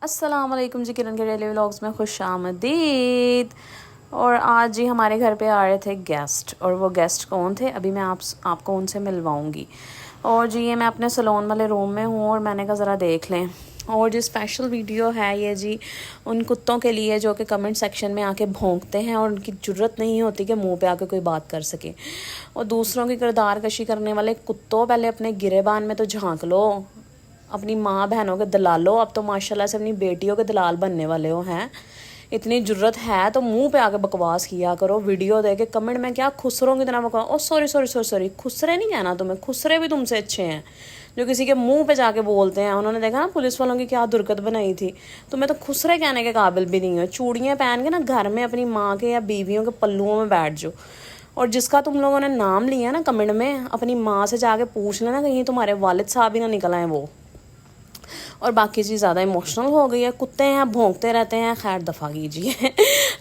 अस्सलाम वालेकुम जी, किरण के डेली व्लॉग्स में खुश आमदीद। और आज जी हमारे घर पे आ रहे थे गेस्ट, और वो गेस्ट कौन थे अभी मैं आपको उनसे मिलवाऊंगी। और जी ये मैं अपने सलोन वाले रूम में हूँ और मैंने कहा ज़रा देख लें। और जो स्पेशल वीडियो है ये जी उन कुत्तों के लिए जो कि कमेंट सेक्शन में आके भौंकते हैं और उनकी ज़रूरत नहीं होती कि मुंह पे आके कोई बात कर सके। और दूसरों की किरदार कशी करने वाले कुत्तों, पहले अपने गिरेबान में तो झांक लो, अपनी माँ बहनों के दलालो। अब तो माशाल्लाह से अपनी बेटियों के दलाल बनने वाले हो हैं। इतनी ज़रूरत है तो मुंह पे आके बकवास किया करो, वीडियो दे के कमेंट में क्या खुसरों की तरह बकवास। ओ सॉरी सॉरी सॉरी सॉरी, खुसरे नहीं कहना तुम्हें, खुसरे भी तुमसे अच्छे हैं जो किसी के मुंह पे जाके बोलते हैं। उन्होंने देखा ना पुलिस वालों की क्या दुर्गत बनाई थी। तुम्हें तो खुसरे कहने के काबिल भी नहीं हो। चूड़ियाँ पहन के ना घर में अपनी माँ के या बीवियों के पल्लुओं में बैठ जाओ। और जिसका तुम लोगों ने नाम लिया ना कमेंट में, अपनी माँ से जाके पूछ लेना कहीं तुम्हारे वालिद साहब ही ना निकल आए वो। और बाकी चीज़ ज़्यादा इमोशनल हो गई है, कुत्ते हैं भौंकते रहते हैं। खैर दफ़ा कीजिए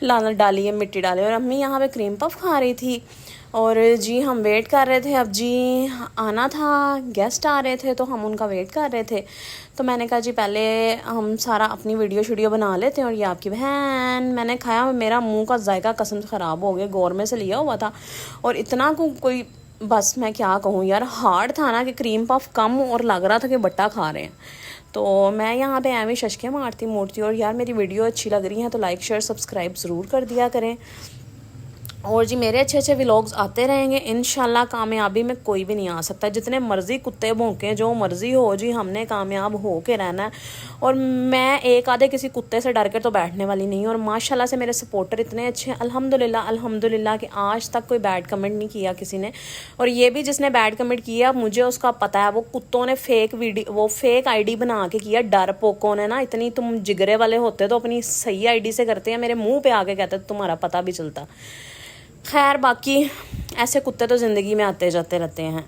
लानत डालिए, मिट्टी डालिए। और अम्मी यहाँ पे क्रीम पफ खा रही थी और जी हम वेट कर रहे थे। अब जी आना था, गेस्ट आ रहे थे तो हम उनका वेट कर रहे थे। तो मैंने कहा जी पहले हम सारा अपनी वीडियो बना लेते हैं। और ये आपकी बहन, मैंने खाया, मेरा मुंह का जायका कसम से ख़राब हो गया, गौरमे से लिया हुआ था। और इतना कोई बस मैं क्या कहूँ यार, हार्ड था ना कि क्रीम पफ कम और लग रहा था कि बट्टा खा रहे हैं। तो मैं यहाँ पे एवं शशके मारती मूर्ति। और यार मेरी वीडियो अच्छी लग रही है तो लाइक शेयर सब्सक्राइब ज़रूर कर दिया करें। और जी मेरे अच्छे अच्छे व्लॉग्स आते रहेंगे इंशाल्लाह। कामयाबी में कोई भी नहीं आ सकता, जितने मर्ज़ी कुत्ते भौंकें, जो मर्ज़ी हो जी, हमने कामयाब हो के रहना है। और मैं एक आधे किसी कुत्ते से डर के तो बैठने वाली नहीं। और माशाल्लाह से मेरे सपोर्टर इतने अच्छे हैं, अल्हम्दुलिल्लाह अल्हम्दुलिल्लाह, कि आज तक कोई बैड कमेंट नहीं किया किसी ने। और ये भी जिसने बैड कमेंट किया मुझे उसका पता है, वो कुत्तों ने फेक आईडी बना के किया। डर पोकों ने ना, इतनी तुम जिगरे वाले होते तो अपनी सही आईडी से करते हैं, मेरे मुँह पे आके कहते तुम्हारा पता भी चलता। खैर बाकी ऐसे कुत्ते तो ज़िंदगी में आते जाते रहते हैं।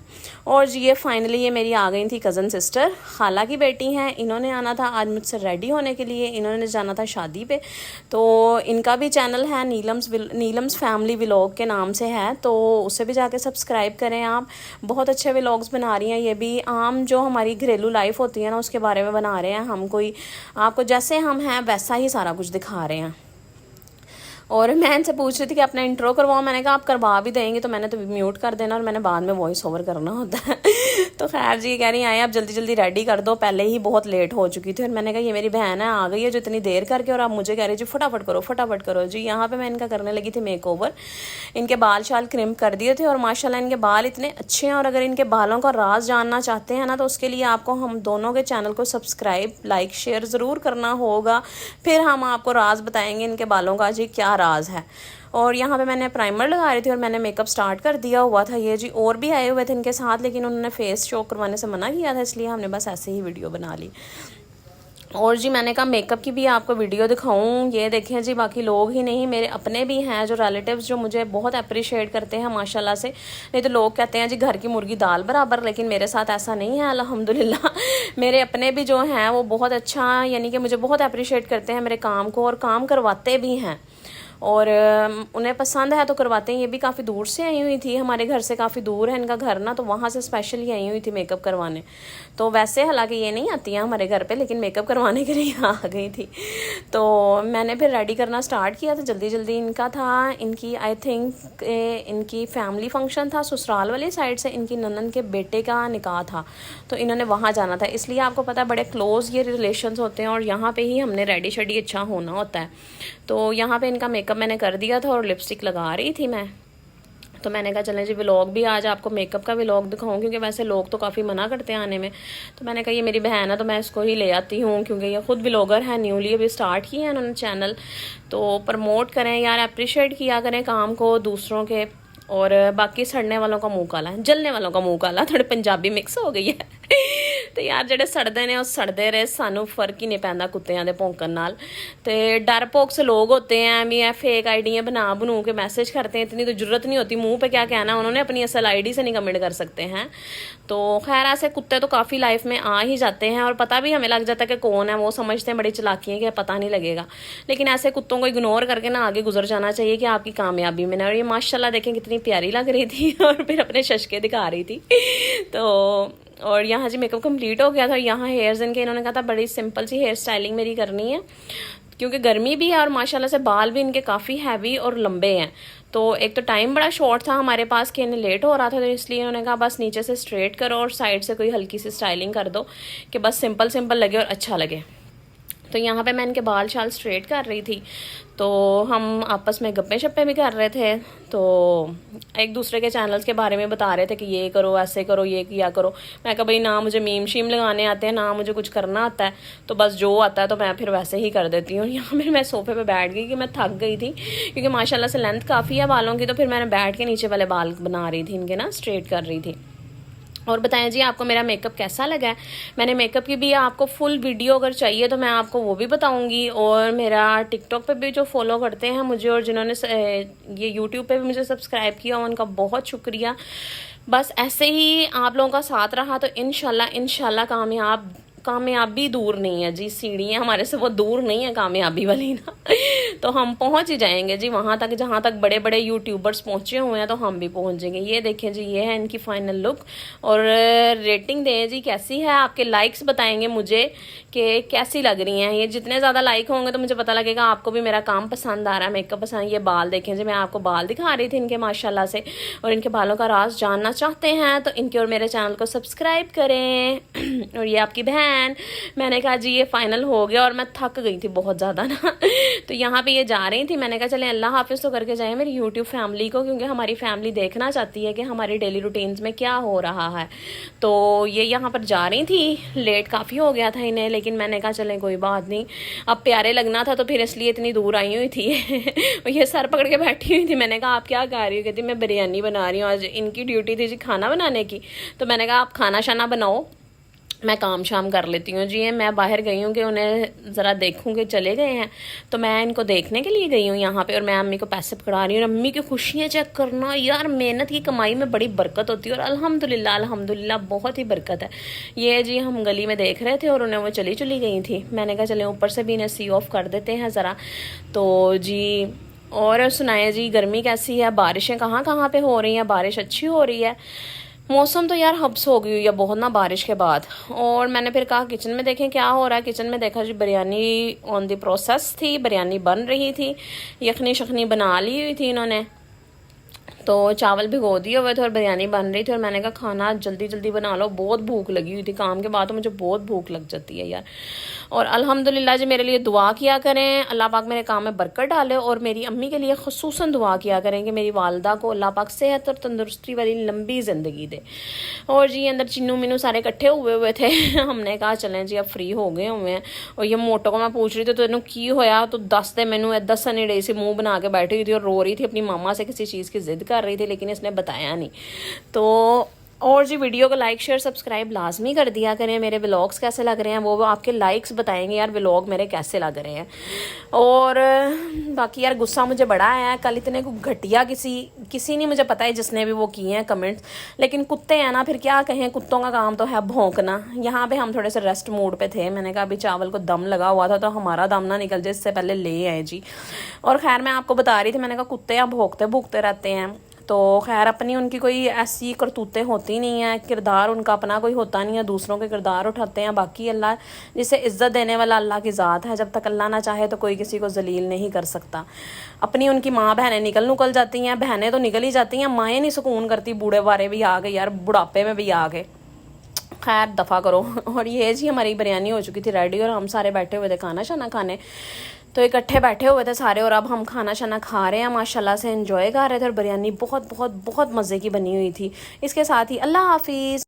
और ये फाइनली ये मेरी आ गई थी कज़न सिस्टर, खाला की बेटी हैं। इन्होंने आना था आज मुझसे रेडी होने के लिए, इन्होंने जाना था शादी पे। तो इनका भी चैनल है नीलम्स फैमिली व्लॉग के नाम से है, तो उसे भी जाके सब्सक्राइब करें आप। बहुत अच्छे व्लॉग्स बना रही हैं ये भी। आम जो हमारी घरेलू लाइफ होती है ना उसके बारे में बना रहे हैं। हम कोई आपको जैसे हम हैं वैसा ही सारा कुछ दिखा रहे हैं। और मैं इनसे पूछ रही थी कि अपना इंट्रो करवाओ, मैंने कहा आप करवा भी देंगे तो मैंने तो म्यूट कर देना और मैंने बाद में वॉइस ओवर करना होता है तो खैर जी कह रही आए आप जल्दी जल्दी रेडी कर दो, पहले ही बहुत लेट हो चुकी थी। और मैंने कहा ये मेरी बहन है आ गई है जो इतनी देर करके, और आप मुझे कह रही जी फटाफट करो जी। यहाँ पर मैं इनका करने लगी थी मेक ओवर। इनके बाल शाल क्रिम्प कर दिए थे और माशाल्लाह इनके बाल इतने अच्छे हैं। और अगर इनके बालों का राज जानना चाहते हैं ना तो उसके लिए आपको हम दोनों के चैनल को सब्सक्राइब लाइक शेयर ज़रूर करना होगा, फिर हम आपको राज बताएंगे इनके बालों का जी क्या राज है। और यहाँ पे मैंने प्राइमर लगा रही थी और मैंने मेकअप स्टार्ट कर दिया हुआ था। ये जी और भी आए हुए थे इनके साथ, लेकिन उन्होंने फेस शो करवाने से मना किया था, इसलिए हमने बस ऐसे ही वीडियो बना ली। और जी मैंने कहा मेकअप की भी आपको वीडियो दिखाऊं। ये देखें जी, बाकी लोग ही नहीं मेरे अपने भी हैं जो रिलेटिव्स जो मुझे बहुत अप्रिशिएट करते हैं माशाल्लाह से। नहीं तो लोग कहते हैं जी घर की मुर्गी दाल बराबर, लेकिन मेरे साथ ऐसा नहीं है अल्हम्दुलिल्लाह। मेरे अपने भी जो हैं वो बहुत अच्छा, यानी कि मुझे बहुत अप्रिशिएट करते हैं मेरे काम को, और काम करवाते भी हैं। और उन्हें पसंद है तो करवाते हैं। ये भी काफ़ी दूर से आई हुई थी, हमारे घर से काफ़ी दूर है इनका घर ना, तो वहाँ से स्पेशली आई हुई थी मेकअप करवाने। तो वैसे हालांकि ये नहीं आती हैं हमारे घर पे, लेकिन मेकअप करवाने के लिए आ गई थी। तो मैंने फिर रेडी करना स्टार्ट किया था जल्दी जल्दी। इनका था, इनकी आई थिंक इनकी फैमिली फंक्शन था, ससुराल वाली साइड से इनकी ननन के बेटे का निकाह था, तो इन्होंने वहाँ जाना था। इसलिए आपको पता है बड़े क्लोज़ ये रिलेशंस होते हैं और यहाँ पे ही हमने रेडी शेडी अच्छा होना होता है। तो यहाँ पे इनका मेकअप मैंने कर दिया था और लिपस्टिक लगा रही थी मैं। तो मैंने कहा चलें जी व्लॉग भी आज आपको मेकअप का व्लॉग दिखाऊं, क्योंकि वैसे लोग तो काफ़ी मना करते हैं आने में। तो मैंने कहा ये मेरी बहन है तो मैं इसको ही ले आती हूँ, क्योंकि ये खुद व्लॉगर है, न्यूली अभी स्टार्ट किया है इन्होंने चैनल। तो प्रमोट करें यार, अप्रिशिएट किया करें काम को दूसरों के। और बाकी सड़ने वालों का मुँह काला, जलने वालों का मुँह काला, थोड़ी पंजाबी मिक्स हो गई है तो यार ਜਿਹੜੇ सड़ते ने वो सड़ते रहे, सानू फर्क ही नहीं पैंदा कुत्तियां दे भौंकण नाल। ते डरपोक से लोग होते हैं भी फेक आईडियाँ बना बनू के मैसेज करते हैं, इतनी तो जरूरत नहीं होती, मुंह पे क्या कहना उन्होंने, अपनी असल आईडी से नहीं कमेंट कर सकते हैं। तो खैर ऐसे कुत्ते तो काफ़ी लाइफ में आ ही जाते हैं और पता भी हमें लग जाता है कि कौन है, वो समझते हैं बड़ी चालाकी है कि पता नहीं लगेगा। लेकिन ऐसे कुत्तों को इग्नोर करके ना आगे गुजर जाना चाहिए कि आपकी कामयाबी में ना। और ये माशाल्लाह देखें कितनी प्यारी लग रही थी और फिर अपने शशके दिखा रही थी। तो और यहाँ जी मेकअप कंप्लीट हो गया था। यहाँ हेयर्स इनके, इन्होंने कहा था बड़ी सिंपल सी हेयर स्टाइलिंग मेरी करनी है क्योंकि गर्मी भी है और माशाल्लाह से बाल भी इनके काफ़ी हैवी और लंबे हैं। तो एक तो टाइम बड़ा शॉर्ट था हमारे पास कि इन्हें लेट हो रहा था, तो इसलिए उन्होंने कहा बस नीचे से स्ट्रेट करो और साइड से कोई हल्की सी स्टाइलिंग कर दो कि बस सिंपल सिंपल लगे और अच्छा लगे। तो यहाँ पे मैं इनके बाल शाल स्ट्रेट कर रही थी, तो हम आपस में गप्पे शप्पे भी कर रहे थे। तो एक दूसरे के चैनल्स के बारे में बता रहे थे कि ये करो, ऐसे करो, ये किया करो। मैं कहा भाई ना मुझे मीम शीम लगाने आते हैं, ना मुझे कुछ करना आता है, तो बस जो आता है तो मैं फिर वैसे ही कर देती हूँ। यहाँ फिर मैं सोफे पे बैठ गई कि मैं थक गई थी क्योंकि माशाल्लाह से लेंथ काफ़ी है बालों की। तो फिर मैंने बैठ के नीचे वाले बाल बना रही थी इनके ना, स्ट्रेट कर रही थी। और बताएं जी आपको मेरा मेकअप कैसा लगा है। मैंने मेकअप की भी आपको फुल वीडियो अगर चाहिए तो मैं आपको वो भी बताऊंगी। और मेरा टिकटॉक पे भी जो फॉलो करते हैं मुझे और जिन्होंने ये यूट्यूब पे भी मुझे सब्सक्राइब किया उनका बहुत शुक्रिया। बस ऐसे ही आप लोगों का साथ रहा तो इंशाल्लाह कामयाबी दूर नहीं है जी, सीढ़ियाँ हमारे से वो दूर नहीं है कामयाबी वाली ना। तो हम पहुंच ही जाएंगे जी वहाँ तक जहाँ तक बड़े बड़े यूट्यूबर्स पहुँचे हुए हैं, तो हम भी पहुँचेंगे। ये देखें जी, ये है इनकी फाइनल लुक। और रेटिंग दें जी कैसी है, आपके लाइक्स बताएंगे मुझे कि कैसी लग रही हैं। ये जितने ज़्यादा लाइक होंगे तो मुझे पता लगेगा आपको भी मेरा काम पसंद आ रहा है, मेकअप पसंद। ये बाल देखें जी, मैं आपको बाल दिखा रही थी इनके माशाल्लाह से। और इनके बालों का राज जानना चाहते हैं तो इनके और मेरे चैनल को सब्सक्राइब करें। और ये आपकी बहन, मैंने कहा जी ये फाइनल हो गया और मैं थक गई थी बहुत ज़्यादा ना। तो यहाँ पे ये जा रही थी, मैंने कहा चलें अल्लाह हाफिज़ तो करके जाए मेरी यूट्यूब फैमिली को, क्योंकि हमारी फैमिली देखना चाहती है कि हमारी डेली रूटीन्स में क्या हो रहा है। तो ये यहाँ पर जा रही थी, लेट काफ़ी हो गया था इन्हें, लेकिन मैंने कहा चलें कोई बात नहीं, अब प्यारे लगना था तो फिर इसलिए इतनी दूर आई हुई थी। ये सर पकड़ के बैठी हुई थी। मैंने कहा आप क्या कर रही हो, कहती मैं बिरयानी बना रही हूँ। आज इनकी ड्यूटी थी जी खाना बनाने की, तो मैंने कहा आप खाना शाना बनाओ, मैं काम शाम कर लेती हूँ जी। मैं बाहर गई हूँ कि उन्हें ज़रा देखूँ कि चले गए हैं, तो मैं इनको देखने के लिए गई हूँ यहाँ पे। और मैं अम्मी को पैसे पकड़ा रही हूँ, और अम्मी की खुशियाँ चेक करना यार, मेहनत की कमाई में बड़ी बरकत होती है और अल्हम्दुलिल्लाह बहुत ही बरकत है। ये जी हम गली में देख रहे थे और उन्हें वो चली गई थी। मैंने कहा चले ऊपर से भी इन्हें सी ऑफ कर देते हैं ज़रा। तो जी और सुनाए जी, गर्मी कैसी है, बारिशें कहाँ कहाँ पे हो रही हैं, बारिश अच्छी हो रही है। मौसम तो यार हब्स हो गई हुई है बहुत ना बारिश के बाद। और मैंने फिर कहा किचन में देखें क्या हो रहा है। किचन में देखा जी बिरयानी ऑन द प्रोसेस थी, बिरयानी बन रही थी, यखनी शखनी बना ली हुई थी इन्होंने, तो चावल भिगो दिए हुए थे और बिरयानी बन रही थी। और मैंने कहा खाना जल्दी जल्दी बना लो, बहुत भूख लगी हुई थी। काम के बाद तो मुझे बहुत भूख लग जाती है यार। और अल्हम्दुलिल्लाह जी मेरे लिए दुआ किया करें, अल्लाह पाक मेरे काम में बरकत डाले। और मेरी अम्मी के लिए ख़ुसूसन दुआ किया करें कि मेरी वालदा को अल्लाह पाक सेहत और तंदुरुस्ती वाली लंबी ज़िंदगी दे। और जी अंदर चिन्नू मिनू सारे इकट्ठे हुए थे। हमने कहा चलें जी अब फ्री हो गए हुए हैं। और ये मोटो को मैं पूछ रही थी तेनों की होया, तो दस दे मैनू दस नहीं रही सी, मुँह बना के बैठी हुई थी और रो रही थी अपनी मामा से किसी चीज़ की जिद कर रही थी, लेकिन इसने बताया नहीं। तो और जी वीडियो को लाइक शेयर सब्सक्राइब लाजमी कर दिया करें। मेरे व्लॉग्स कैसे लग रहे हैं वो आपके लाइक्स बताएंगे यार, व्लॉग मेरे कैसे लग रहे हैं। और बाकी यार गुस्सा मुझे बड़ा आया है कल, इतने को घटिया किसी ने, मुझे पता है जिसने भी वो किए हैं कमेंट्स, लेकिन कुत्ते हैं ना, फिर क्या कहें, कुत्तों का काम तो है भौंकना। यहाँ पे हम थोड़े से रेस्ट मूड पे थे। मैंने कहा अभी चावल को दम लगा हुआ था तो हमारा दम ना निकल जाए, इससे पहले ले आए जी। और खैर मैं आपको बता रही थी, मैंने कहा कुत्ते यहाँ भौंकते रहते हैं। तो खैर अपनी उनकी कोई ऐसी करतूतें होती नहीं है, किरदार उनका अपना कोई होता नहीं है, दूसरों के किरदार उठाते हैं। बाकी अल्लाह जिसे इज़्ज़त देने वाला अल्लाह की ज़ात है, जब तक अल्लाह ना चाहे तो कोई किसी को जलील नहीं कर सकता। अपनी उनकी माँ बहनें निकल जाती हैं, बहनें तो निकल ही जाती हैं, माएँ नहीं सुकून करती। बूढ़े बारे भी आ गए यार, बुढ़ापे में भी आ गए। खैर दफ़ा करो। और ये जी हमारी बिरयानी हो चुकी थी रेडी और हम सारे बैठे हुए थे खाना शाना खाने, तो इकट्ठे बैठे हुए थे सारे। और अब हम खाना शाना खा रहे हैं, माशाल्लाह से एंजॉय कर रहे थे। और बिरयानी बहुत बहुत बहुत मज़े की बनी हुई थी। इसके साथ ही अल्लाह हाफिज़।